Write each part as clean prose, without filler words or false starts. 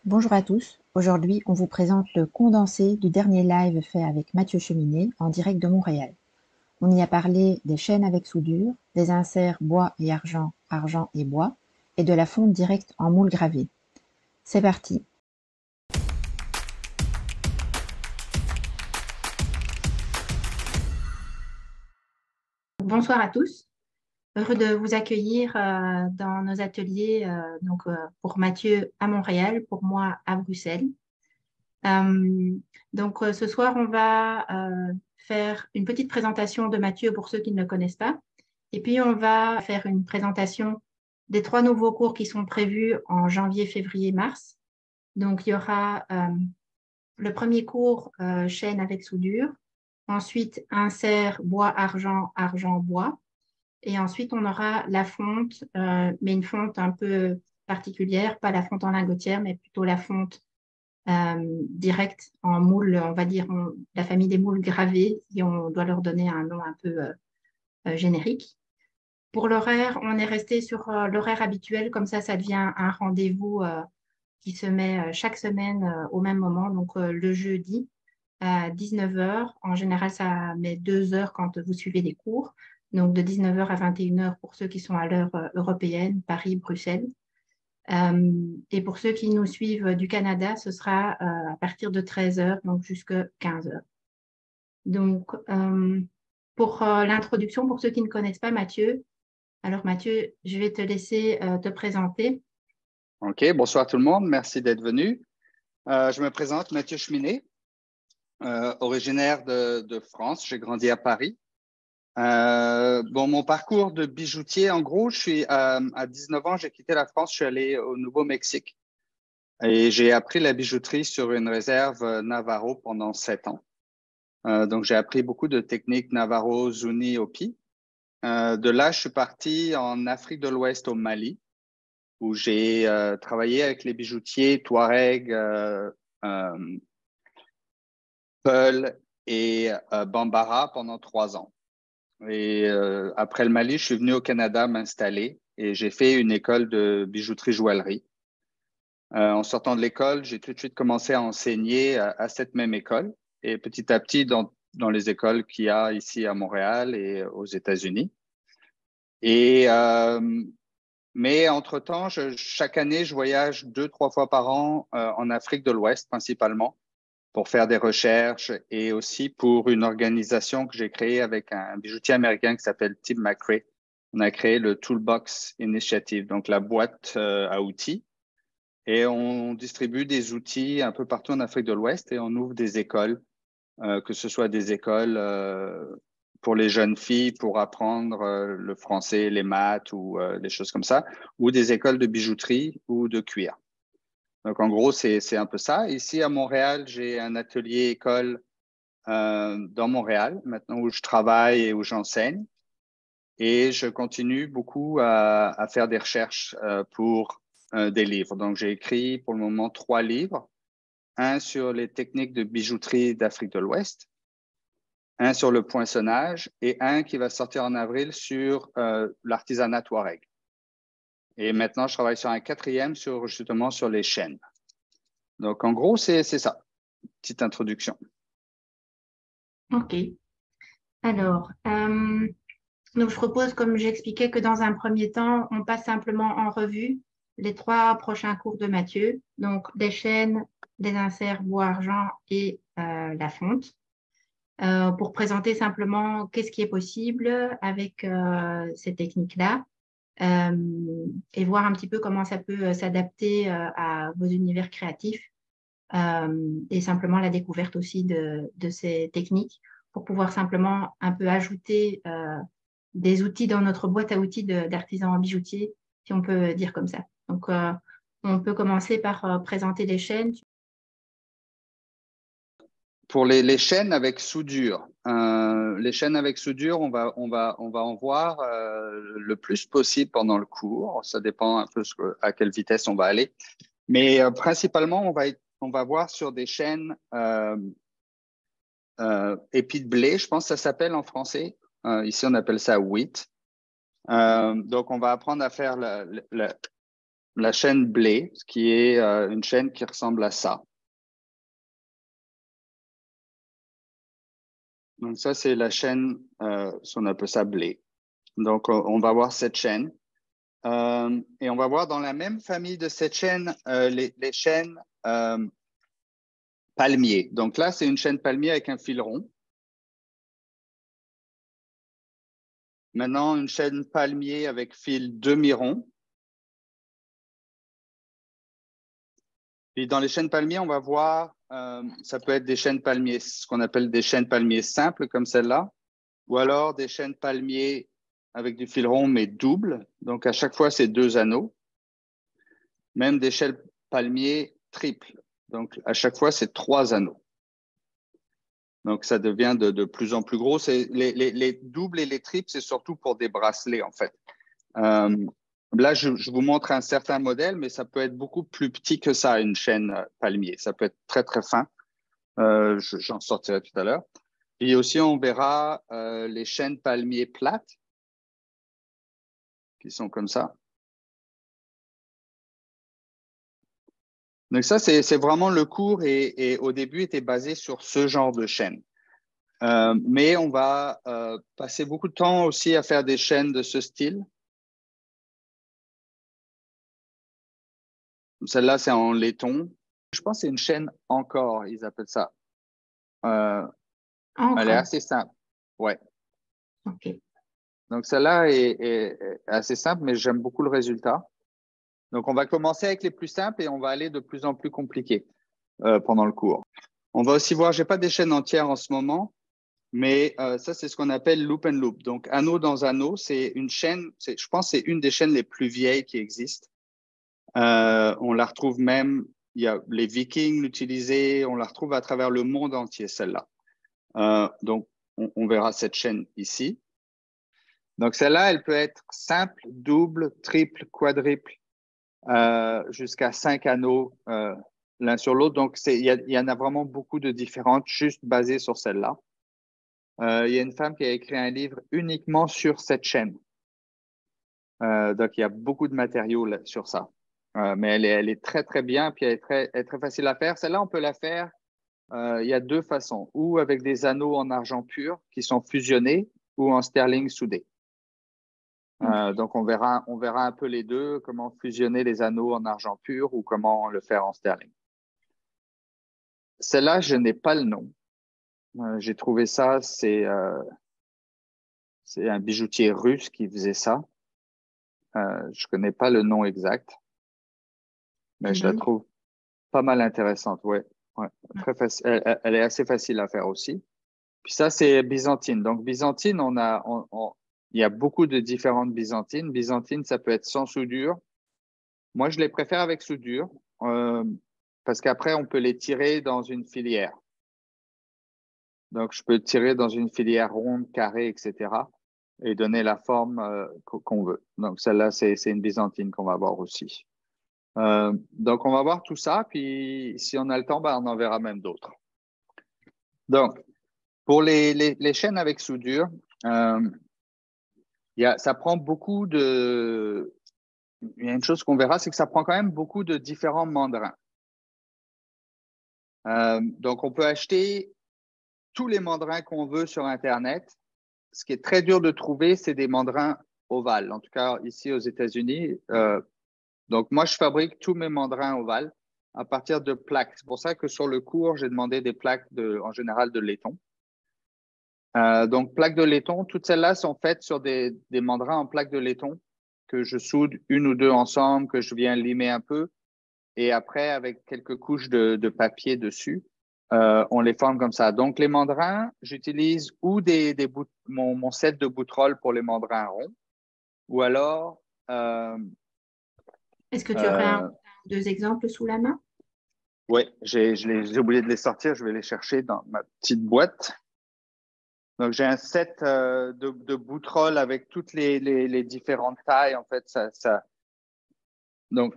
Bonjour à tous, aujourd'hui on vous présente le condensé du dernier live fait avec Mathieu Cheminet en direct de Montréal. On y a parlé des chaînes avec soudure, des inserts bois et argent, argent et bois, et de la fonte directe en moule gravé. C'est parti. Bonsoir à tous, heureux de vous accueillir dans nos ateliers pour Mathieu à Montréal, pour moi à Bruxelles. Ce soir, on va faire une petite présentation de Mathieu pour ceux qui ne le connaissent pas. Et puis, on va faire une présentation des 3 nouveaux cours qui sont prévus en janvier, février, mars. Donc, il y aura le premier cours chaîne avec soudure. Ensuite, insert bois-argent, argent-bois. Et ensuite, on aura la fonte, mais une fonte un peu particulière, pas la fonte en lingotière, mais plutôt la fonte direct en moule, on va dire la famille des moules gravés, si on doit leur donner un nom un peu générique. Pour l'horaire, on est resté sur l'horaire habituel, comme ça devient un rendez-vous qui se met chaque semaine au même moment, donc le jeudi à 19 heures. En général, ça met 2 heures quand vous suivez les cours, donc de 19 heures à 21 heures pour ceux qui sont à l'heure européenne, Paris, Bruxelles. Et pour ceux qui nous suivent du Canada, ce sera à partir de 13 heures, donc jusqu'à 15 heures. Donc, pour l'introduction, pour ceux qui ne connaissent pas Mathieu, alors Mathieu, je vais te laisser te présenter. OK, bonsoir tout le monde, merci d'être venu. Je me présente Mathieu Cheminet, originaire de France, j'ai grandi à Paris. Mon parcours de bijoutier, en gros, à 19 ans, j'ai quitté la France, je suis allé au Nouveau-Mexique et j'ai appris la bijouterie sur une réserve Navarro pendant 7 ans. Donc, j'ai appris beaucoup de techniques Navarro, Zuni, Hopi. De là, je suis parti en Afrique de l'Ouest, au Mali, où j'ai travaillé avec les bijoutiers Touareg, Peul et Bambara pendant 3 ans. Et après le Mali, je suis venu au Canada m'installer et j'ai fait une école de bijouterie-joaillerie. En sortant de l'école, j'ai tout de suite commencé à enseigner à cette même école et petit à petit dans les écoles qu'il y a ici à Montréal et aux États-Unis. Mais entre-temps, chaque année, je voyage 2-3 fois par an en Afrique de l'Ouest principalement pour faire des recherches et aussi pour une organisation que j'ai créée avec un bijoutier américain qui s'appelle Tim McRae. On a créé le Toolbox Initiative, donc la boîte à outils. Et on distribue des outils un peu partout en Afrique de l'Ouest et on ouvre des écoles, que ce soit des écoles pour les jeunes filles pour apprendre le français, les maths ou des choses comme ça, ou des écoles de bijouterie ou de cuir. Donc, en gros, c'est un peu ça. Ici, à Montréal, j'ai un atelier école dans Montréal, maintenant où je travaille et où j'enseigne. Et je continue beaucoup à faire des recherches pour des livres. Donc, j'ai écrit pour le moment 3 livres. Un sur les techniques de bijouterie d'Afrique de l'Ouest, un sur le poinçonnage et un qui va sortir en avril sur l'artisanat Touareg. Et maintenant, je travaille sur un 4e justement sur les chaînes. Donc, en gros, c'est ça. Petite introduction. OK. Alors, donc je propose, comme j'expliquais, que dans un premier temps, on passe simplement en revue les 3 prochains cours de Mathieu, donc les chaînes, les inserts bois-argent et la fonte. Pour présenter simplement qu'est-ce qui est possible avec ces techniques-là et voir un petit peu comment ça peut s'adapter à vos univers créatifs et simplement la découverte aussi de ces techniques pour pouvoir simplement un peu ajouter des outils dans notre boîte à outils d'artisans bijoutiers, si on peut dire comme ça. Donc, on peut commencer par présenter les chaînes. Pour les chaînes avec soudure, on va en voir le plus possible pendant le cours. Ça dépend un peu à quelle vitesse on va aller. Mais principalement, on va voir sur des chaînes épis de blé, je pense que ça s'appelle en français. Ici, on appelle ça wheat. Donc, on va apprendre à faire la chaîne blé, qui est une chaîne qui ressemble à ça. Donc ça, c'est la chaîne, on appelle ça blé. Donc, on va voir cette chaîne. Et on va voir dans la même famille de cette chaîne, les chaînes palmiers. Donc là, c'est une chaîne palmier avec un fil rond. Maintenant, une chaîne palmier avec fil demi-rond. Puis dans les chaînes palmiers, on va voir, ça peut être des chaînes palmiers, ce qu'on appelle des chaînes palmiers simples comme celle-là, ou alors des chaînes palmiers avec du fil rond mais double. Donc à chaque fois, c'est 2 anneaux. Même des chaînes palmiers triples. Donc à chaque fois, c'est 3 anneaux. Donc ça devient de plus en plus gros. Les doubles et les triples, c'est surtout pour des bracelets en fait. Là, je vous montre un certain modèle, mais ça peut être beaucoup plus petit que ça, une chaîne palmier. Ça peut être très, très fin. J'en sortirai tout à l'heure. Et aussi, on verra les chaînes palmier plates qui sont comme ça. Donc ça, c'est vraiment le cours et au début était basé sur ce genre de chaîne. Mais on va passer beaucoup de temps aussi à faire des chaînes de ce style. Celle-là, c'est en laiton. Je pense que c'est une chaîne encore, ils appellent ça. Elle est assez simple. Ouais. OK. Donc, celle-là est assez simple, mais j'aime beaucoup le résultat. Donc, on va commencer avec les plus simples et on va aller de plus en plus compliqués pendant le cours. On va aussi voir, je n'ai pas des chaînes entières en ce moment, mais ça, c'est ce qu'on appelle loop and loop. Donc, anneau dans anneau, c'est une chaîne, je pense que c'est une des chaînes les plus vieilles qui existent. On la retrouve même, il y a les Vikings l'utilisaient, on la retrouve à travers le monde entier, celle-là. Donc, on verra cette chaîne ici. Donc, celle-là, elle peut être simple, double, triple, quadruple, jusqu'à 5 anneaux l'un sur l'autre. Donc, il y en a vraiment beaucoup de différentes, juste basées sur celle-là. Il y a une femme qui a écrit un livre uniquement sur cette chaîne. Donc, il y a beaucoup de matériaux là, sur ça. Mais elle est très, très bien, puis elle est très facile à faire. Celle-là, on peut la faire, il y a 2 façons, ou avec des anneaux en argent pur qui sont fusionnés, ou en sterling soudé. Donc, on verra un peu les deux, comment fusionner les anneaux en argent pur ou comment le faire en sterling. Celle-là, je n'ai pas le nom. J'ai trouvé ça, c'est un bijoutier russe qui faisait ça. Je connais pas le nom exact, mais je la trouve pas mal intéressante. Ouais. Très facile. Elle est assez facile à faire aussi. Puis ça, c'est byzantine. Donc, byzantine, il y a beaucoup de différentes byzantines. Byzantine, ça peut être sans soudure. Moi, je les préfère avec soudure parce qu'après, on peut les tirer dans une filière. Donc, je peux tirer dans une filière ronde, carrée, etc. et donner la forme qu'on veut. Donc, celle-là, c'est une byzantine qu'on va voir aussi. Donc, on va voir tout ça. Puis, si on a le temps, on en verra même d'autres. Donc, pour les chaînes avec soudure, ça prend beaucoup de… Il y a une chose qu'on verra, c'est que ça prend quand même beaucoup de différents mandrins. Donc, on peut acheter tous les mandrins qu'on veut sur Internet. Ce qui est très dur de trouver, c'est des mandrins ovales. En tout cas, ici aux États-Unis. Donc, moi, je fabrique tous mes mandrins ovales à partir de plaques. C'est pour ça que sur le cours, j'ai demandé des plaques en général de laiton. Donc, plaques de laiton, toutes celles-là sont faites sur des mandrins en plaques de laiton que je soude une ou deux ensemble, que je viens limer un peu. Et après, avec quelques couches de papier dessus, on les forme comme ça. Donc, les mandrins, j'utilise ou mon set de boutrolles pour les mandrins ronds, ou alors… Est-ce que tu aurais deux exemples sous la main? Oui, j'ai oublié de les sortir. Je vais les chercher dans ma petite boîte. Donc, j'ai un set de boutrolles avec toutes les différentes tailles. En fait, donc,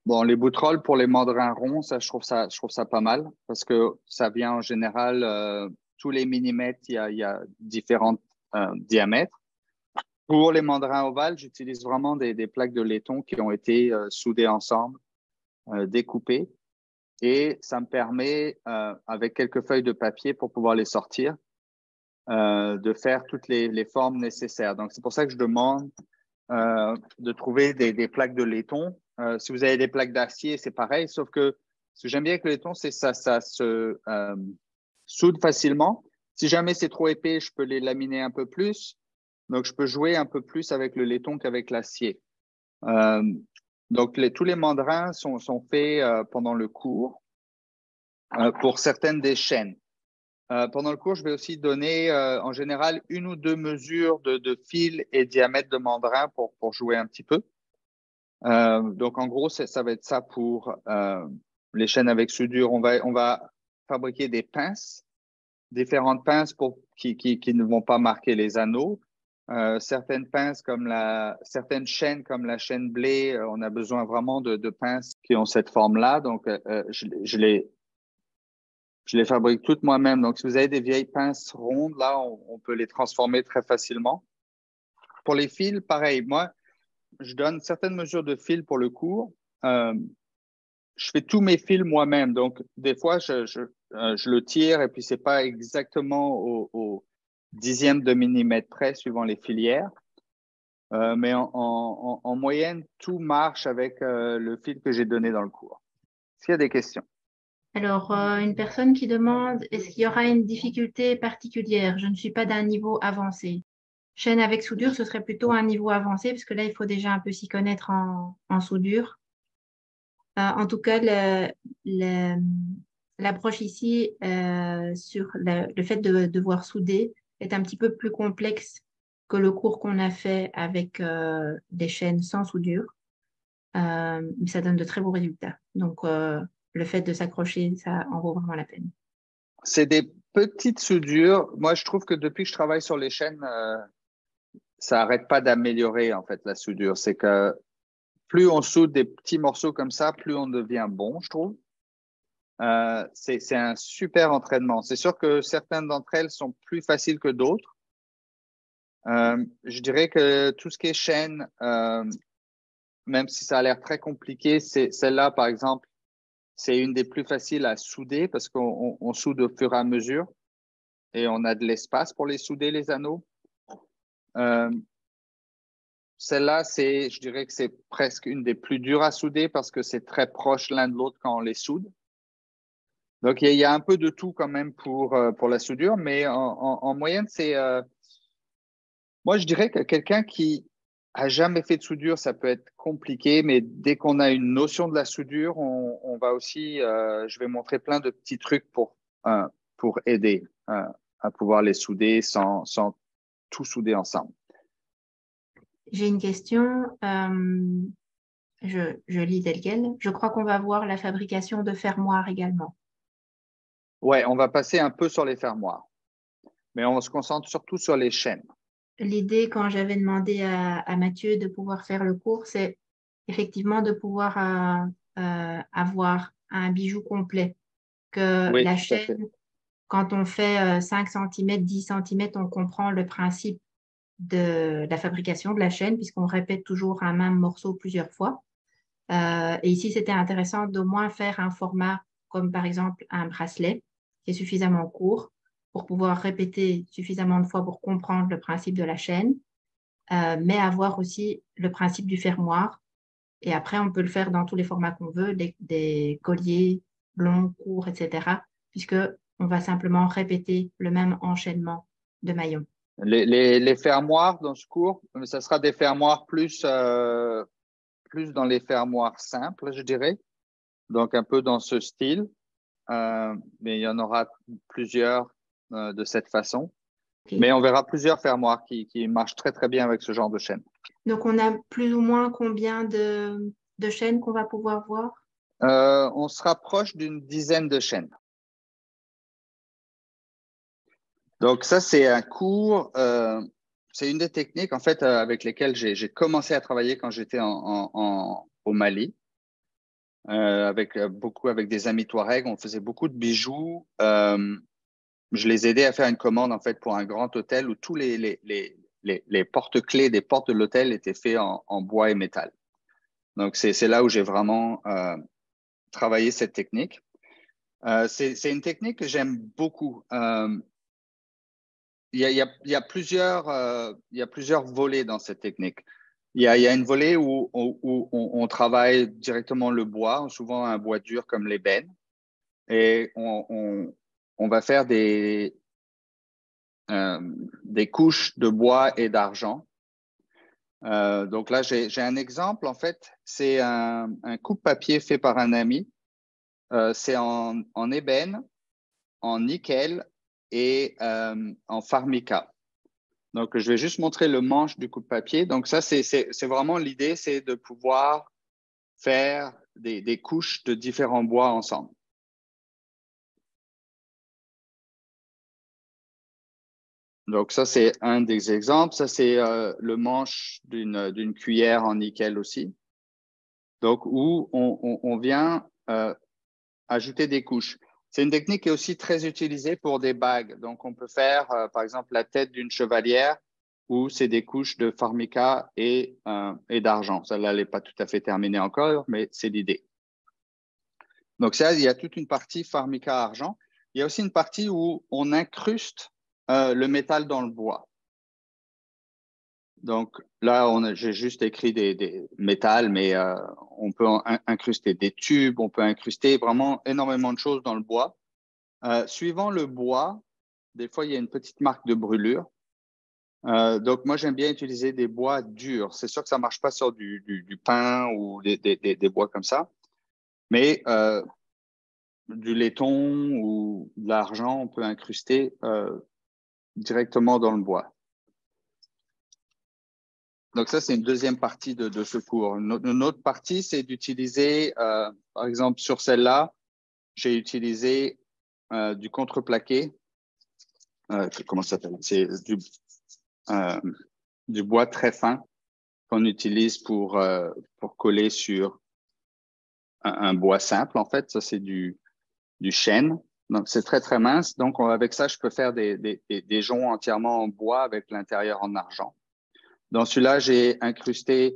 bon, les boutrolles pour les mandrins ronds, ça, je trouve ça pas mal parce que ça vient en général, tous les millimètres, il y a différents diamètres. Pour les mandrins ovales, j'utilise vraiment des plaques de laiton qui ont été soudées ensemble, découpées. Et ça me permet, avec quelques feuilles de papier pour pouvoir les sortir, de faire toutes les formes nécessaires. Donc, c'est pour ça que je demande de trouver des plaques de laiton. Si vous avez des plaques d'acier, c'est pareil, sauf que ce que j'aime bien avec le laiton, c'est ça se soude facilement. Si jamais c'est trop épais, je peux les laminer un peu plus. Donc, je peux jouer un peu plus avec le laiton qu'avec l'acier. Donc, tous les mandrins sont faits pendant le cours pour certaines des chaînes. Pendant le cours, je vais aussi donner en général 1 ou 2 mesures de fil et diamètre de mandrin pour jouer un petit peu. Donc, en gros, ça va être ça pour les chaînes avec soudure. On va fabriquer des pinces, différentes pinces qui ne vont pas marquer les anneaux. Certaines pinces certaines chaînes comme la chaîne blé, on a besoin vraiment de pinces qui ont cette forme-là. Donc, je les fabrique toutes moi-même. Donc, si vous avez des vieilles pinces rondes, là, on peut les transformer très facilement. Pour les fils, pareil. Moi, je donne certaines mesures de fils pour le cours. Je fais tous mes fils moi-même. Donc, des fois, je le tire et puis c'est pas exactement au dixième de millimètre près, suivant les filières. Mais en moyenne, tout marche avec le fil que j'ai donné dans le cours. Est-ce qu'il y a des questions? Alors, une personne qui demande, est-ce qu'il y aura une difficulté particulière? Je ne suis pas d'un niveau avancé. Chaîne avec soudure, ce serait plutôt un niveau avancé, parce que là, il faut déjà un peu s'y connaître en soudure. En tout cas, l'approche ici sur le fait de devoir souder est un petit peu plus complexe que le cours qu'on a fait avec des chaînes sans soudure. Mais ça donne de très beaux résultats. Donc, le fait de s'accrocher, ça en vaut vraiment la peine. C'est des petites soudures. Moi, je trouve que depuis que je travaille sur les chaînes, ça n'arrête pas d'améliorer en fait la soudure. C'est que plus on soude des petits morceaux comme ça, plus on devient bon, je trouve. C'est un super entraînement. C'est sûr que certaines d'entre elles sont plus faciles que d'autres. Je dirais que tout ce qui est chaîne, même si ça a l'air très compliqué, celle-là, par exemple, c'est une des plus faciles à souder parce qu'on soude au fur et à mesure et on a de l'espace pour les souder, les anneaux. Celle-là, je dirais que c'est presque une des plus dures à souder parce que c'est très proche l'un de l'autre quand on les soude. Donc, il y a un peu de tout quand même pour la soudure, mais en moyenne, moi, je dirais que quelqu'un qui a jamais fait de soudure, ça peut être compliqué, mais dès qu'on a une notion de la soudure, on va aussi, je vais montrer plein de petits trucs pour aider à pouvoir les souder sans tout souder ensemble. J'ai une question. Je lis tel quel. Je crois qu'on va voir la fabrication de fermoirs également. Ouais, on va passer un peu sur les fermoirs, mais on se concentre surtout sur les chaînes. L'idée, quand j'avais demandé à Mathieu de pouvoir faire le cours, c'est effectivement de pouvoir avoir un bijou complet. Que Oui, la tout à fait. chaîne, quand on fait 5 cm, 10 cm, on comprend le principe de la fabrication de la chaîne, puisqu'on répète toujours un même morceau plusieurs fois. Et ici, c'était intéressant d'au moins faire un format comme par exemple un bracelet qui est suffisamment court pour pouvoir répéter suffisamment de fois pour comprendre le principe de la chaîne, mais avoir aussi le principe du fermoir. Et après, on peut le faire dans tous les formats qu'on veut, des colliers longs, courts, etc., puisque on va simplement répéter le même enchaînement de maillons. Les fermoirs dans ce cours, ça sera des fermoirs plus dans les fermoirs simples, je dirais. Donc, un peu dans ce style. Mais il y en aura plusieurs de cette façon. Okay. Mais on verra plusieurs fermoirs qui marchent très, très bien avec ce genre de chaîne. Donc, on a plus ou moins combien de chaînes qu'on va pouvoir voir? On se rapproche d'une dizaine de chaînes. Donc, ça, c'est un cours. C'est une des techniques, en fait, avec lesquelles j'ai commencé à travailler quand j'étais au Mali. Avec des amis Touareg, on faisait beaucoup de bijoux. Je les aidais à faire une commande en fait pour un grand hôtel où tous les les porte-clés des portes de l'hôtel étaient faits en bois et métal. Donc, c'est là où j'ai vraiment travaillé cette technique. C'est une technique que j'aime beaucoup. Il y a plusieurs volets dans cette technique. Il y a une volée où on travaille directement le bois, souvent un bois dur comme l'ébène, et on va faire des couches de bois et d'argent. Donc là, j'ai un exemple, en fait, c'est un coupe-papier fait par un ami. C'est en ébène, en nickel et en formica. Donc, je vais juste montrer le manche du coupe-papier. Donc, ça, c'est vraiment l'idée, c'est de pouvoir faire des couches de différents bois ensemble. Donc, ça, c'est un des exemples. Ça, c'est le manche d'une cuillère en nickel aussi. Donc, où on vient ajouter des couches. C'est une technique qui est aussi très utilisée pour des bagues. Donc, on peut faire, par exemple, la tête d'une chevalière où c'est des couches de formica et d'argent. Celle-là, elle n'est pas tout à fait terminée encore, mais c'est l'idée. Donc, ça, il y a toute une partie formica-argent. Il y a aussi une partie où on incruste le métal dans le bois. Donc, là, j'ai juste écrit des métals, mais on peut incruster des tubes, on peut incruster vraiment énormément de choses dans le bois. Suivant le bois, des fois, il y a une petite marque de brûlure. Donc, moi, j'aime bien utiliser des bois durs. C'est sûr que ça ne marche pas sur du pin ou des bois comme ça, mais du laiton ou de l'argent, on peut incruster directement dans le bois. Donc, ça, c'est une deuxième partie de ce cours. Une autre partie, c'est d'utiliser, par exemple, sur celle-là, j'ai utilisé du contreplaqué. Comment ça s'appelle? C'est du bois très fin qu'on utilise pour coller sur un bois simple, en fait. Ça, c'est du chêne. Donc, c'est très, très mince. Donc, avec ça, je peux faire des joncs entièrement en bois avec l'intérieur en argent. Dans celui-là, j'ai incrusté,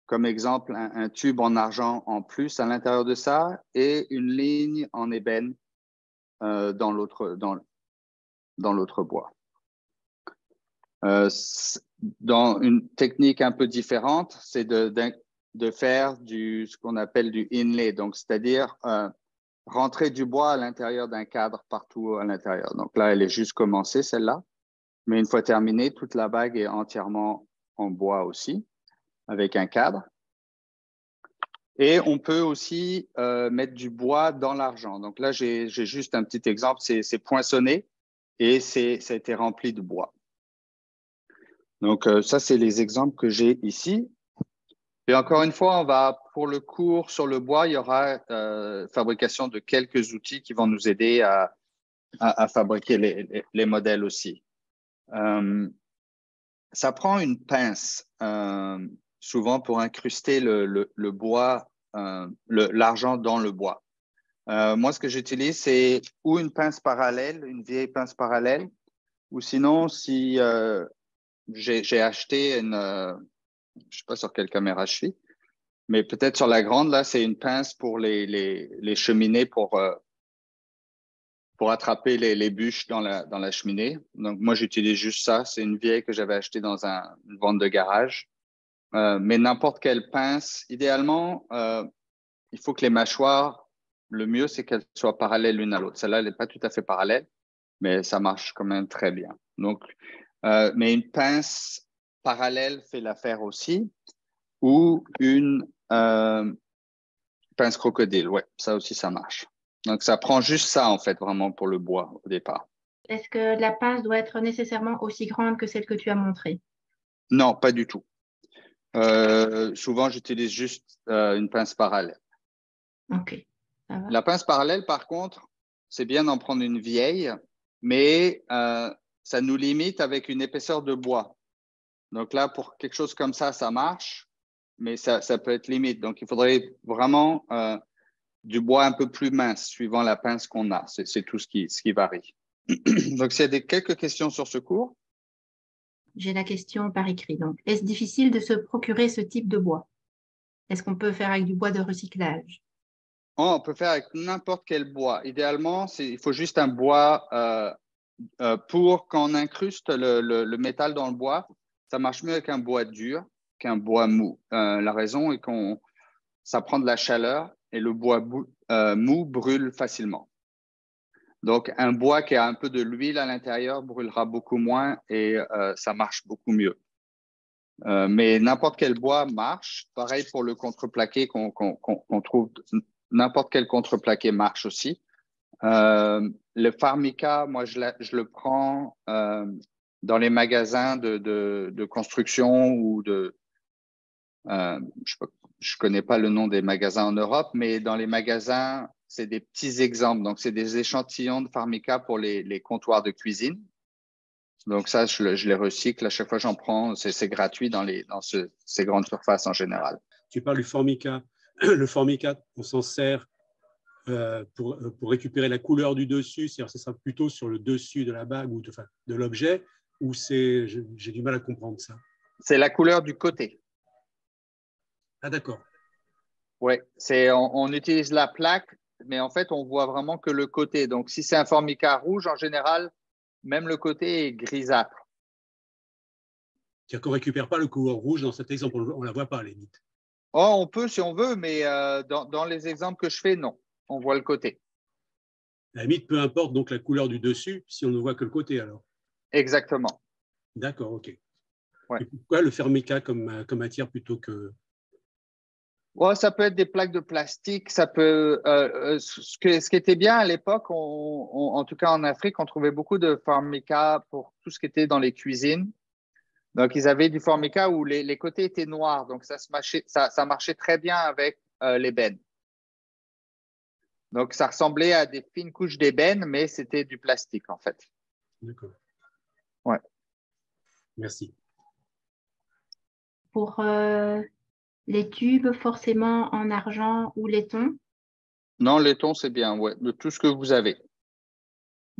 comme exemple, un tube en argent en plus à l'intérieur de ça et une ligne en ébène dans l'autre bois. Dans une technique un peu différente, c'est de faire ce qu'on appelle du inlay, donc c'est-à-dire rentrer du bois à l'intérieur d'un cadre partout à l'intérieur. Donc là, elle est juste commencée, celle-là. Mais une fois terminée, toute la bague est entièrement en bois aussi, avec un cadre. Et on peut aussi mettre du bois dans l'argent. Donc là, j'ai juste un petit exemple, c'est poinçonné et ça a été rempli de bois. Donc ça, c'est les exemples que j'ai ici. Et encore une fois, pour le cours sur le bois, il y aura fabrication de quelques outils qui vont nous aider à fabriquer les modèles aussi. Ça prend une pince, souvent pour incruster le bois, l'argent dans le bois. Moi, ce que j'utilise, c'est ou une pince parallèle, une vieille pince parallèle, ou sinon, si j'ai acheté je ne sais pas sur quelle caméra je suis, mais peut-être sur la grande, là, c'est une pince pour les cheminées pour attraper les bûches dans la cheminée. Donc, moi, j'utilise juste ça. C'est une vieille que j'avais achetée dans une vente de garage. Mais n'importe quelle pince, idéalement, il faut que les mâchoires, le mieux, c'est qu'elles soient parallèles l'une à l'autre. Celle-là, elle n'est pas tout à fait parallèle, mais ça marche quand même très bien. Donc, mais une pince parallèle fait l'affaire aussi, ou une pince crocodile. Ouais, ça aussi, ça marche. Donc, ça prend juste ça, en fait, vraiment pour le bois au départ. Est-ce que la pince doit être nécessairement aussi grande que celle que tu as montrée? Non, pas du tout. Souvent, j'utilise juste une pince parallèle. OK, ça va. La pince parallèle, par contre, c'est bien d'en prendre une vieille, mais ça nous limite avec une épaisseur de bois. Donc là, pour quelque chose comme ça marche, mais ça peut être limite. Donc, il faudrait vraiment du bois un peu plus mince, suivant la pince qu'on a. C'est tout ce qui varie. Donc, s'il y a quelques questions sur ce cours. J'ai la question par écrit. Donc, est-ce difficile de se procurer ce type de bois? Est-ce qu'on peut faire avec du bois de recyclage? On peut faire avec n'importe quel bois. Idéalement, il faut juste un bois pour quand on incruste le métal dans le bois. Ça marche mieux avec un bois dur qu'un bois mou. La raison est ça prend de la chaleur et le bois mou brûle facilement. Donc, un bois qui a un peu de l'huile à l'intérieur brûlera beaucoup moins et ça marche beaucoup mieux. Mais n'importe quel bois marche. Pareil pour le contreplaqué qu'on trouve. N'importe quel contreplaqué marche aussi. Le Farmica, moi, je le prends dans les magasins de construction ou je connais pas le nom des magasins en Europe, mais dans les magasins, c'est des petits exemples. Donc, c'est des échantillons de Farmica pour les comptoirs de cuisine. Donc, ça, je les recycle. À chaque fois, j'en prends. C'est gratuit dans ces grandes surfaces en général. Tu parles du Formica. Le Formica, on s'en sert pour récupérer la couleur du dessus, c'est-à-dire ce sera plutôt sur le dessus de la bague ou de l'objet, ou j'ai du mal à comprendre ça. C'est la couleur du côté. Ah, d'accord. Oui, on utilise la plaque, mais en fait, on voit vraiment que le côté. Donc, si c'est un Formica rouge, en général, même le côté est grisâtre. C'est-à-dire qu'on ne récupère pas le couleur rouge dans cet exemple, on ne la voit pas à la limite. Oh, on peut si on veut, mais dans les exemples que je fais, non. On voit le côté. À la limite, peu importe donc la couleur du dessus, si on ne voit que le côté alors. Exactement. D'accord, ok. Ouais. Et pourquoi le Formica comme matière plutôt que… Ouais, ça peut être des plaques de plastique, ça peut. Ce qui était bien à l'époque, en tout cas en Afrique, on trouvait beaucoup de Formica pour tout ce qui était dans les cuisines. Donc, ils avaient du Formica où les côtés étaient noirs, donc ça marchait très bien avec l'ébène. Donc, ça ressemblait à des fines couches d'ébène, mais c'était du plastique en fait. D'accord. Ouais. Merci. Pour les tubes, forcément en argent ou laiton? Non, laiton, c'est bien, ouais, de tout ce que vous avez.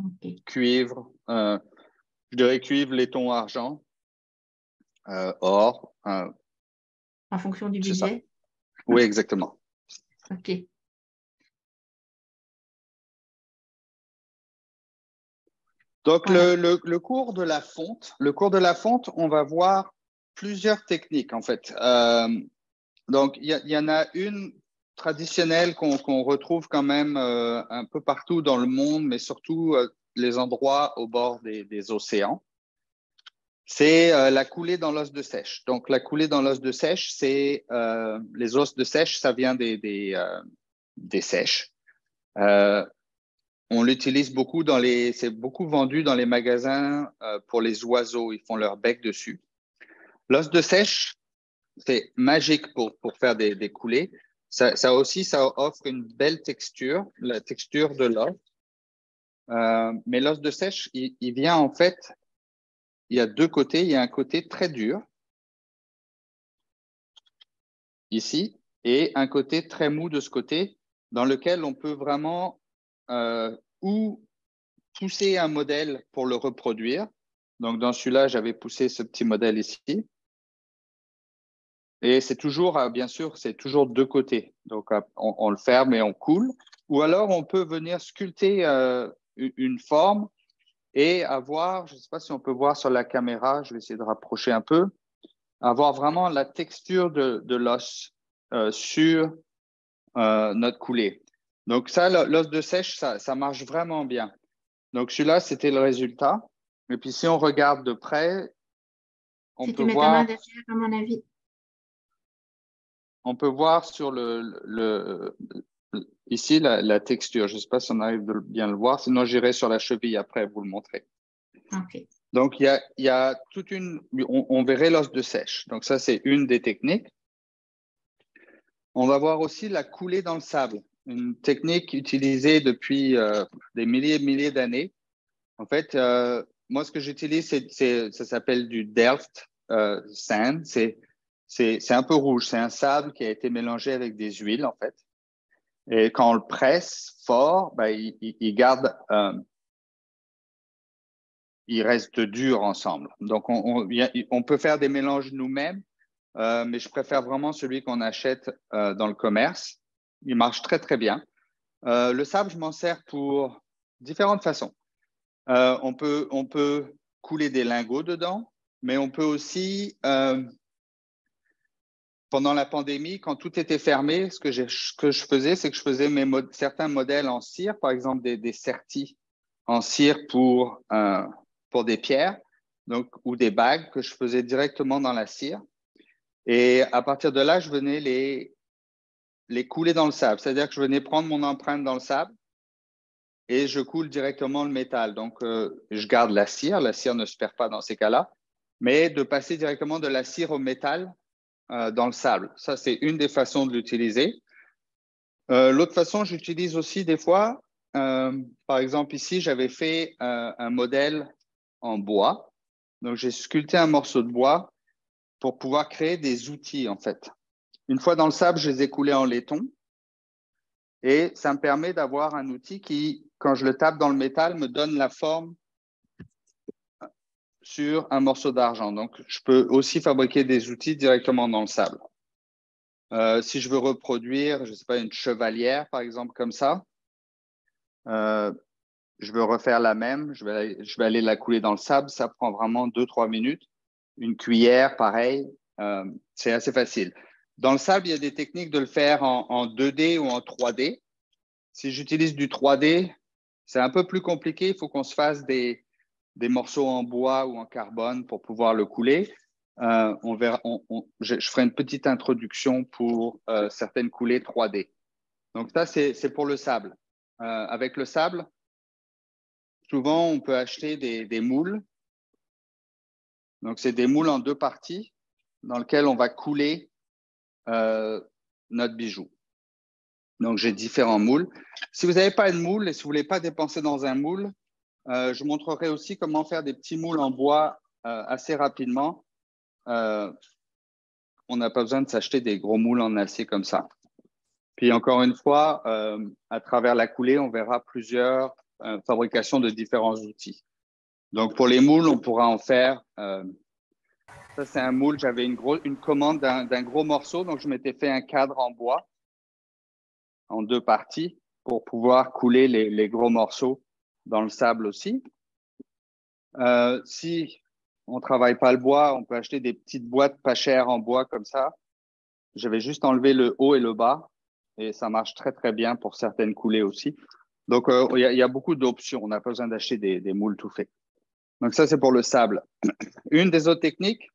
Okay. Cuivre, je dirais cuivre, laiton, argent, or. En fonction du C'est ça. budget? Oui, exactement. OK. Donc, Voilà. le cours de la fonte, on va voir plusieurs techniques en fait. Donc, il y en a une traditionnelle qu'on retrouve quand même un peu partout dans le monde, mais surtout les endroits au bord des océans. C'est la coulée dans l'os de sèche. Donc, la coulée dans l'os de sèche, c'est les os de sèche, ça vient des sèches. On l'utilise beaucoup c'est beaucoup vendu dans les magasins pour les oiseaux. Ils font leur bec dessus. L'os de sèche, c'est magique pour faire des coulées. Ça aussi, ça offre une belle texture, la texture de l'os. Mais l'os de sèche, il vient en fait, il y a deux côtés. Il y a un côté très dur, ici, et un côté très mou de ce côté, dans lequel on peut vraiment ou pousser un modèle pour le reproduire. Donc, dans celui-là, j'avais poussé ce petit modèle ici. Et c'est toujours, bien sûr, c'est toujours deux côtés. Donc, on le ferme et on coule. Ou alors, on peut venir sculpter une forme et avoir, je ne sais pas si on peut voir sur la caméra, je vais essayer de rapprocher un peu, avoir vraiment la texture de l'os sur notre coulée. Donc, ça, l'os de sèche, ça marche vraiment bien. Donc, celui-là, c'était le résultat. Et puis, si on regarde de près, Si tu mets ta main derrière, à mon avis. On peut voir sur ici la texture. Je ne sais pas si on arrive de bien le voir. Sinon, j'irai sur la cheville après vous le montrer. Okay. Donc, il y a toute on verrait l'os de sèche. Donc, ça, c'est une des techniques. On va voir aussi la coulée dans le sable. Une technique utilisée depuis des milliers et milliers d'années. En fait, moi, ce que j'utilise, ça s'appelle du Delft sand. C'est un peu rouge. C'est un sable qui a été mélangé avec des huiles, en fait. Et quand on le presse fort, ben, il garde ils restent durs ensemble. Donc, on peut faire des mélanges nous-mêmes, mais je préfère vraiment celui qu'on achète dans le commerce. Il marche très, très bien. Le sable, je m'en sers pour différentes façons. On peut couler des lingots dedans, mais on peut aussi, pendant la pandémie, quand tout était fermé, ce que je faisais, c'est que je faisais certains modèles en cire, par exemple des sertis en cire pour des pierres, donc, ou des bagues que je faisais directement dans la cire. Et à partir de là, je venais les couler dans le sable. C'est-à-dire que je venais prendre mon empreinte dans le sable et je coule directement le métal. Donc, je garde la cire. La cire ne se perd pas dans ces cas-là. Mais de passer directement de la cire au métal dans le sable. Ça, c'est une des façons de l'utiliser. L'autre façon, j'utilise aussi des fois, par exemple ici, j'avais fait un modèle en bois. Donc, j'ai sculpté un morceau de bois pour pouvoir créer des outils, en fait. Une fois dans le sable, je les ai coulés en laiton. Et ça me permet d'avoir un outil qui, quand je le tape dans le métal, me donne la forme sur un morceau d'argent. Donc, je peux aussi fabriquer des outils directement dans le sable. Si je veux reproduire, je ne sais pas, une chevalière, par exemple, comme ça, je veux refaire la même, je vais aller la couler dans le sable. Ça prend vraiment 2-3 minutes. Une cuillère, pareil, c'est assez facile. Dans le sable, il y a des techniques de le faire en 2D ou en 3D. Si j'utilise du 3D, c'est un peu plus compliqué. Il faut qu'on se fasse des morceaux en bois ou en carbone pour pouvoir le couler. On verra, je ferai une petite introduction pour certaines coulées 3D. Donc ça, c'est pour le sable. Avec le sable, souvent, on peut acheter des moules. Donc, c'est des moules en 2 parties dans lesquelles on va couler notre bijou. Donc, j'ai différents moules. Si vous n'avez pas de moule et si vous ne voulez pas dépenser dans un moule, je montrerai aussi comment faire des petits moules en bois assez rapidement. On n'a pas besoin de s'acheter des gros moules en acier comme ça. Puis, encore une fois, à travers la coulée, on verra plusieurs fabrications de différents outils. Donc, pour les moules, on pourra en faire… ça, c'est un moule. J'avais une commande d'un gros morceau. Donc, je m'étais fait un cadre en bois en 2 parties pour pouvoir couler les gros morceaux dans le sable aussi. Si on ne travaille pas le bois, on peut acheter des petites boîtes pas chères en bois comme ça. J'avais juste enlevé le haut et le bas et ça marche très, très bien pour certaines coulées aussi. Donc, il y a beaucoup d'options. On n'a pas besoin d'acheter des moules tout faits. Donc, ça, c'est pour le sable. Une des autres techniques,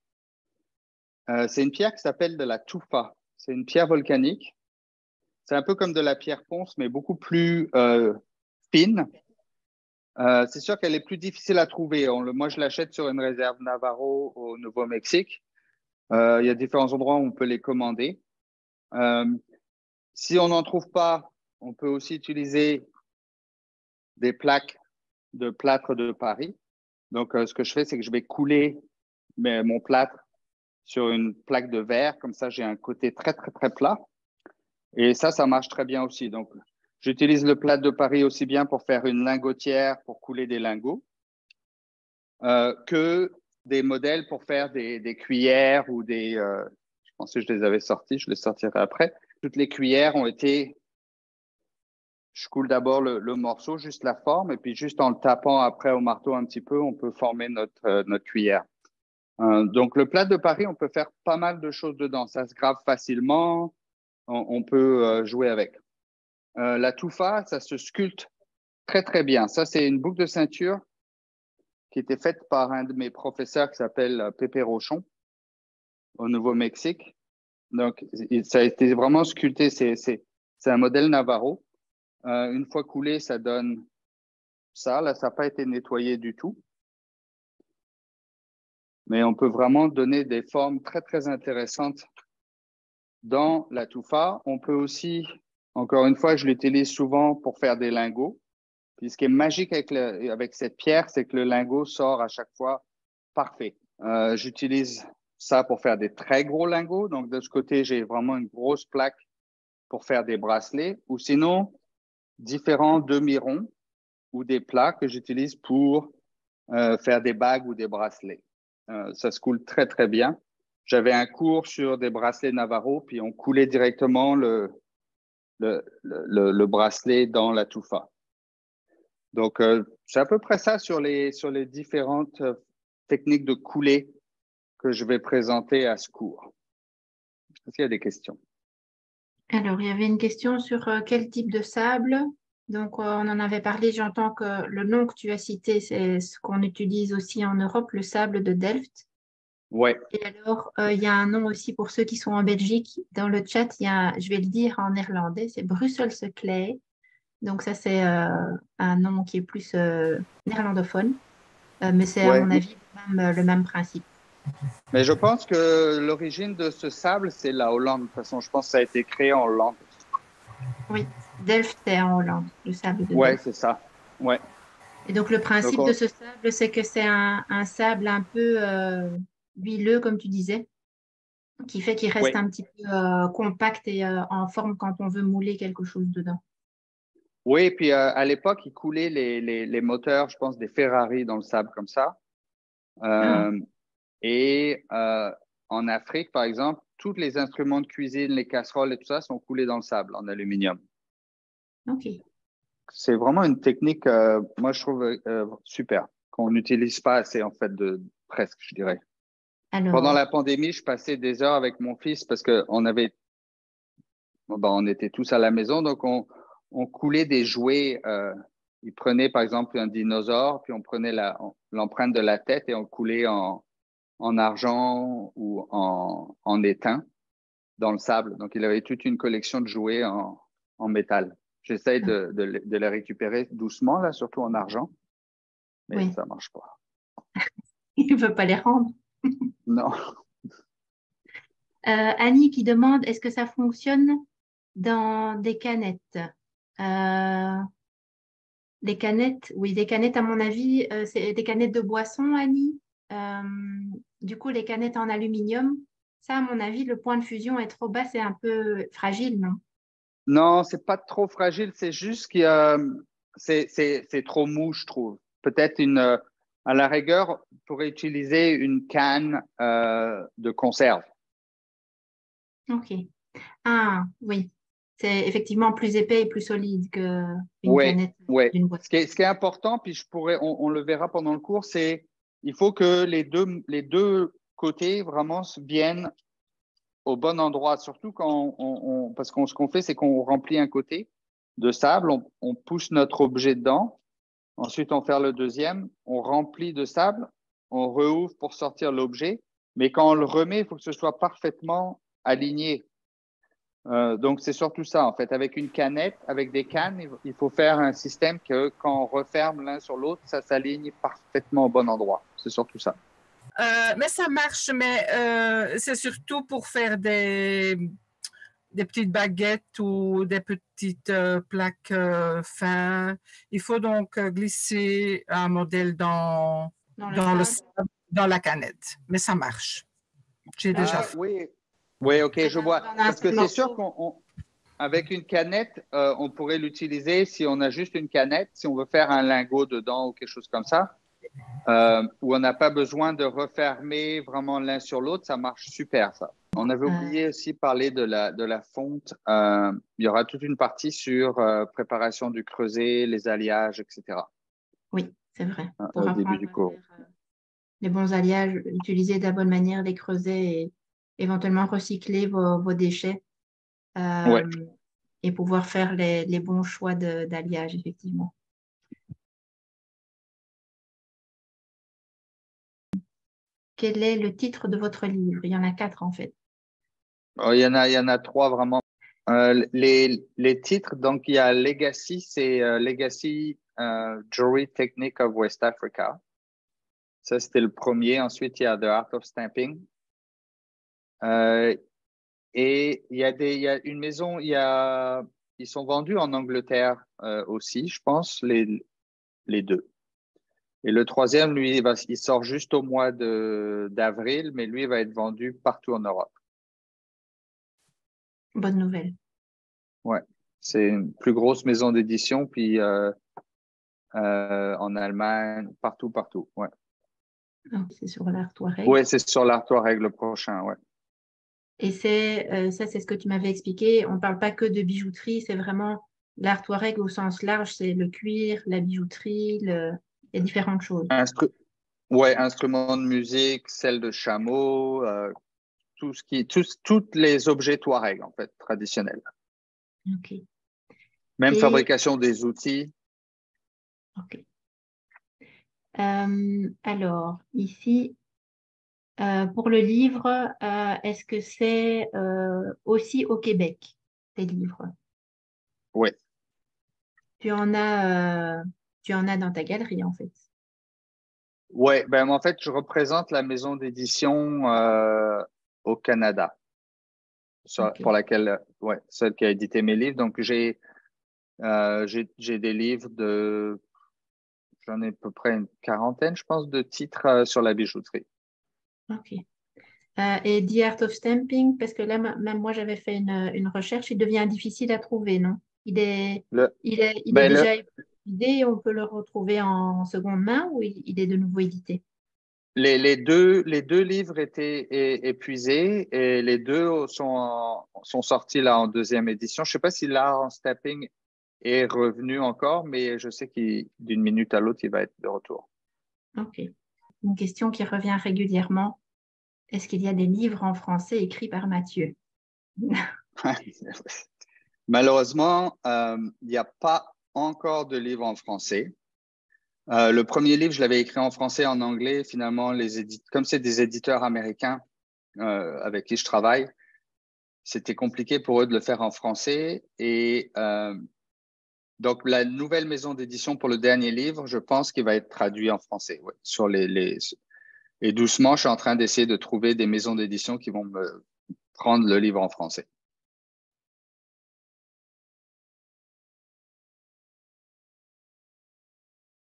c'est une pierre qui s'appelle de la tufa. C'est une pierre volcanique. C'est un peu comme de la pierre ponce, mais beaucoup plus fine. C'est sûr qu'elle est plus difficile à trouver. Moi, je l'achète sur une réserve Navarro au Nouveau-Mexique. Il y a différents endroits où on peut les commander. Si on n'en trouve pas, on peut aussi utiliser des plaques de plâtre de Paris. Donc, ce que je fais, c'est que je vais couler mon plâtre sur une plaque de verre. Comme ça, j'ai un côté très, très, très plat. Et ça marche très bien aussi. Donc, j'utilise le plâtre de Paris aussi bien pour faire une lingotière, pour couler des lingots, que des modèles pour faire des cuillères ou des… je pensais que je les avais sortis, je les sortirai après. Toutes les cuillères ont été… Je coule d'abord le morceau, juste la forme, et puis juste en le tapant après au marteau un petit peu, on peut former notre cuillère. Donc, le plâtre de Paris, on peut faire pas mal de choses dedans. Ça se grave facilement, on peut jouer avec. La tufa, ça se sculpte très, très bien. Ça, c'est une boucle de ceinture qui était faite par un de mes professeurs qui s'appelle Pépé Rochon au Nouveau-Mexique. Donc, ça a été vraiment sculpté. C'est un modèle Navarro. Une fois coulé, ça donne ça. Là, ça n'a pas été nettoyé du tout. Mais on peut vraiment donner des formes très, très intéressantes dans la tufa. On peut aussi, encore une fois, je l'utilise souvent pour faire des lingots. Puis ce qui est magique avec cette pierre, c'est que le lingot sort à chaque fois parfait. J'utilise ça pour faire des très gros lingots. Donc, de ce côté, j'ai vraiment une grosse plaque pour faire des bracelets. Ou sinon, différents demi-ronds ou des plats que j'utilise pour faire des bagues ou des bracelets. Ça se coule très, très bien. J'avais un cours sur des bracelets Navarro, puis on coulait directement le bracelet dans la tufa. Donc, c'est à peu près ça sur les différentes techniques de coulée que je vais présenter à ce cours. Est-ce qu'il y a des questions? Alors, il y avait une question sur quel type de sable. Donc, on en avait parlé. J'entends que le nom que tu as cité, c'est ce qu'on utilise aussi en Europe, le sable de Delft. Ouais. Et alors, il y a un nom aussi pour ceux qui sont en Belgique. Dans le chat, je vais le dire en néerlandais, c'est Brusselse Clay. Donc, ça, c'est un nom qui est plus néerlandophone. Mais c'est, à Ouais. mon avis, le même principe. Mais je pense que l'origine de ce sable, c'est la Hollande. De toute façon, je pense que ça a été créé en Hollande. Oui, Delft, c'est en Hollande, le sable de Ouais, Delft. c'est ça. Ouais. Et donc, le Donc, principe de ce sable, c'est que c'est un sable un peu huileux, comme tu disais, qui fait qu'il reste ouais. un petit peu compact et en forme quand on veut mouler quelque chose dedans. Oui, et puis à l'époque, ils coulaient les moteurs, je pense, des Ferrari dans le sable comme ça. Ah, Et en Afrique, par exemple, tous les instruments de cuisine, les casseroles et tout ça sont coulés dans le sable en aluminium. ok. C'est vraiment une technique, moi, je trouve super, qu'on n'utilise pas assez, en fait, presque, je dirais. Pendant Alors, la pandémie, je passais des heures avec mon fils parce qu'on on était tous à la maison, donc on coulait des jouets. Il prenait, par exemple, un dinosaure, puis on prenait l'empreinte de la tête et on coulait en argent ou en étain dans le sable. Donc, il avait toute une collection de jouets en métal. J'essaye de les récupérer doucement, là, surtout en argent, mais oui, ça marche pas. il ne veut pas les rendre. Non. Annie qui demande, est-ce que ça fonctionne dans des canettes? Des canettes, oui, des canettes, à mon avis, c'est des canettes de boisson, Annie. Euh, du coup, les canettes en aluminium, ça, à mon avis, le point de fusion est trop bas, c'est un peu fragile, non? Non, c'est pas trop fragile, c'est juste c'est trop mou, je trouve. Peut-être à la rigueur, on pourrait utiliser une canne de conserve. Ok. Ah, oui. C'est effectivement plus épais et plus solide qu'une Ouais, canette ouais. d'une boîte. Ce qui est important, puis on le verra pendant le cours, c'est il faut que les deux côtés vraiment viennent au bon endroit. Surtout parce ce qu'on fait, c'est qu'on remplit un côté de sable, on pousse notre objet dedans. Ensuite, on fait le deuxième, on remplit de sable, on rouvre pour sortir l'objet. Mais quand on le remet, il faut que ce soit parfaitement aligné. Donc, c'est surtout ça, en fait. Avec une canette, avec des cannes, il faut faire un système que quand on referme l'un sur l'autre, ça s'aligne parfaitement au bon endroit. C'est surtout ça. Mais ça marche, mais c'est surtout pour faire des petites baguettes ou des petites plaques fins. Il faut donc glisser un modèle dans la canette. Mais ça marche. J'ai déjà fait. Oui, oui, ok, je vois. Dans un Parce que seul c'est sûr morceau. qu'avec une canette, on pourrait l'utiliser si on a juste une canette, si on veut faire un lingot dedans ou quelque chose comme ça, où on n'a pas besoin de refermer vraiment l'un sur l'autre, ça marche super, ça. On avait oublié aussi de parler de la fonte. Il y aura toute une partie sur préparation du creuset, les alliages, etc. Oui, c'est vrai. Au Pour début apprendre du à cours. faire les bons alliages, utiliser de la bonne manière les creusets et éventuellement recycler vos déchets Ouais. et pouvoir faire les bons choix d'alliage, effectivement. Quel est le titre de votre livre? Il y en a 4 en fait. Il y en a 3 vraiment. Les titres, donc il y a Legacy, c'est Legacy Jewelry Technique of West Africa. Ça, c'était le premier. Ensuite, il y a The Art of Stamping. Et il y a une maison, ils sont vendus en Angleterre aussi, je pense, les deux. Et le troisième, lui, il sort juste au mois d'avril, mais lui, il va être vendu partout en Europe. Bonne nouvelle. Ouais, c'est une plus grosse maison d'édition, puis en Allemagne, partout. Ouais. Ah, c'est sur l'art Touareg. Oui, c'est sur l'art Touareg le prochain, ouais. Et ça, c'est ce que tu m'avais expliqué. On ne parle pas que de bijouterie, c'est vraiment l'art Touareg au sens large, c'est le cuir, la bijouterie, il y a différentes choses. Ouais, instruments de musique, selle de chameau, tous les objets Touareg, en fait, traditionnels. Ok. Même fabrication des outils. Ok. Alors, ici, pour le livre, est-ce que c'est aussi au Québec, tes livres? Oui. Tu en as dans ta galerie, en fait. Oui, ben en fait, je représente la maison d'édition au Canada, Ok. pour laquelle, ouais, celle qui a édité mes livres. Donc, j'ai des livres j'en ai à peu près une quarantaine, je pense, de titres sur la bijouterie. Ok. Et The Art of Stamping, parce que là, même moi, j'avais fait une recherche, il devient difficile à trouver, non? Il est déjà édité, on peut le retrouver en seconde main ou il est de nouveau édité? Les deux livres étaient épuisés et les deux sont sortis là en deuxième édition. Je ne sais pas si l'art en stamping est revenu encore, mais je sais qu'il d'une minute à l'autre, il va être de retour. Ok. Une question qui revient régulièrement. Est-ce qu'il y a des livres en français écrits par Mathieu? Malheureusement, il n'y a pas encore de livre en français. Le premier livre, je l'avais écrit en français et en anglais. Finalement, comme c'est des éditeurs américains avec qui je travaille, c'était compliqué pour eux de le faire en français. Et donc, la nouvelle maison d'édition pour le dernier livre, je pense qu'il va être traduit en français. Ouais, et doucement, je suis en train d'essayer de trouver des maisons d'édition qui vont me prendre le livre en français.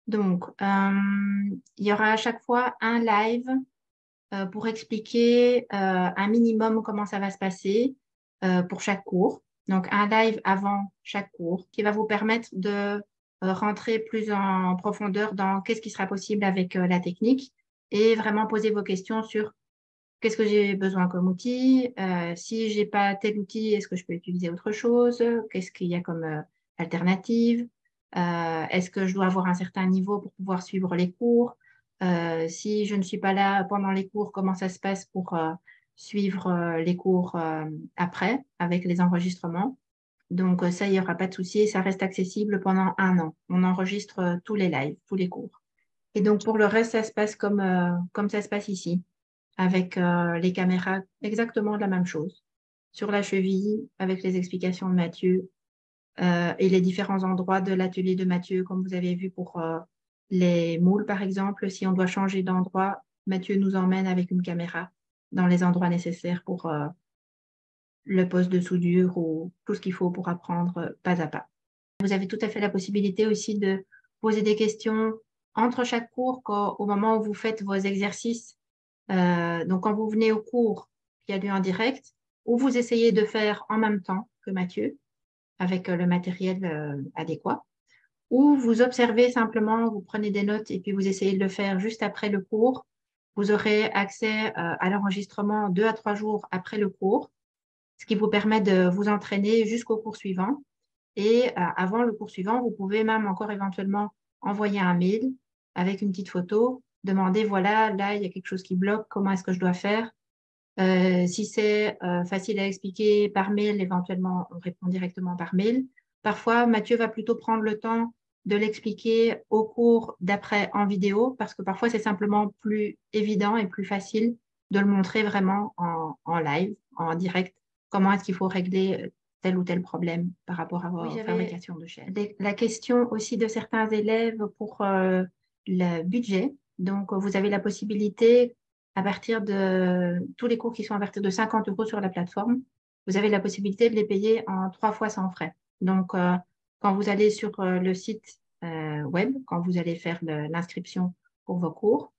Donc, il y aura à chaque fois un live pour expliquer un minimum comment ça va se passer pour chaque cours. Donc, un live avant chaque cours qui va vous permettre de rentrer plus en profondeur dans qu'est-ce qui sera possible avec la technique et vraiment poser vos questions sur qu'est-ce que j'ai besoin comme outil, si je n'ai pas tel outil, est-ce que je peux utiliser autre chose, qu'est-ce qu'il y a comme alternative, est-ce que je dois avoir un certain niveau pour pouvoir suivre les cours, si je ne suis pas là pendant les cours, comment ça se passe pour suivre les cours après avec les enregistrements. Donc ça, il n'y aura pas de souci, ça reste accessible pendant 1 an. On enregistre tous les lives, tous les cours. Et donc pour le reste, ça se passe comme ça se passe ici, avec les caméras, exactement la même chose. Sur la cheville, avec les explications de Mathieu et les différents endroits de l'atelier de Mathieu, comme vous avez vu pour les moules, par exemple. Si on doit changer d'endroit, Mathieu nous emmène avec une caméra dans les endroits nécessaires pour le poste de soudure ou tout ce qu'il faut pour apprendre pas à pas. Vous avez tout à fait la possibilité aussi de poser des questions entre chaque cours au moment où vous faites vos exercices. Donc, quand vous venez au cours qui a lieu en direct, ou vous essayez de faire en même temps que Mathieu, avec le matériel adéquat, ou vous observez simplement, vous prenez des notes et puis vous essayez de le faire juste après le cours. Vous aurez accès à l'enregistrement 2 à 3 jours après le cours, ce qui vous permet de vous entraîner jusqu'au cours suivant. Et avant le cours suivant, vous pouvez même encore éventuellement envoyer un mail avec une petite photo, demander, voilà, là, il y a quelque chose qui bloque, comment est-ce que je dois faire? Si c'est facile à expliquer par mail, éventuellement, on répond directement par mail. Parfois, Mathieu va plutôt prendre le temps de l'expliquer au cours d'après en vidéo, parce que parfois, c'est simplement plus évident et plus facile de le montrer vraiment en live, en direct, comment est-ce qu'il faut régler tel ou tel problème par rapport à vos fabrications de chaînes. La question aussi de certains élèves pour le budget. Donc, vous avez la possibilité, à partir de tous les cours qui sont à partir de 50 € sur la plateforme, vous avez la possibilité de les payer en 3 fois sans frais. Donc, quand vous allez sur le site web, quand vous allez faire l'inscription pour vos cours,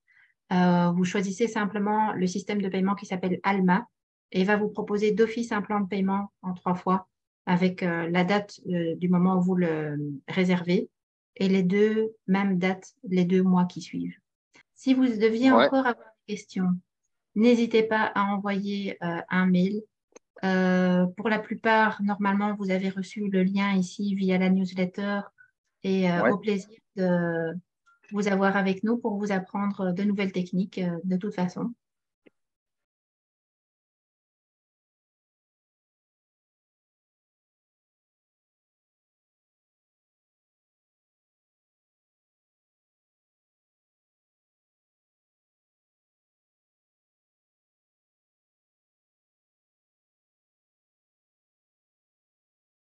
vous choisissez simplement le système de paiement qui s'appelle Alma et va vous proposer d'office un plan de paiement en 3 fois avec la date du moment où vous le réservez et les deux mêmes dates, les 2 mois qui suivent. Si vous deviez encore avoir des questions, n'hésitez pas à envoyer un mail. Pour la plupart, normalement, vous avez reçu le lien ici via la newsletter et au plaisir de vous avoir avec nous pour vous apprendre de nouvelles techniques de toute façon.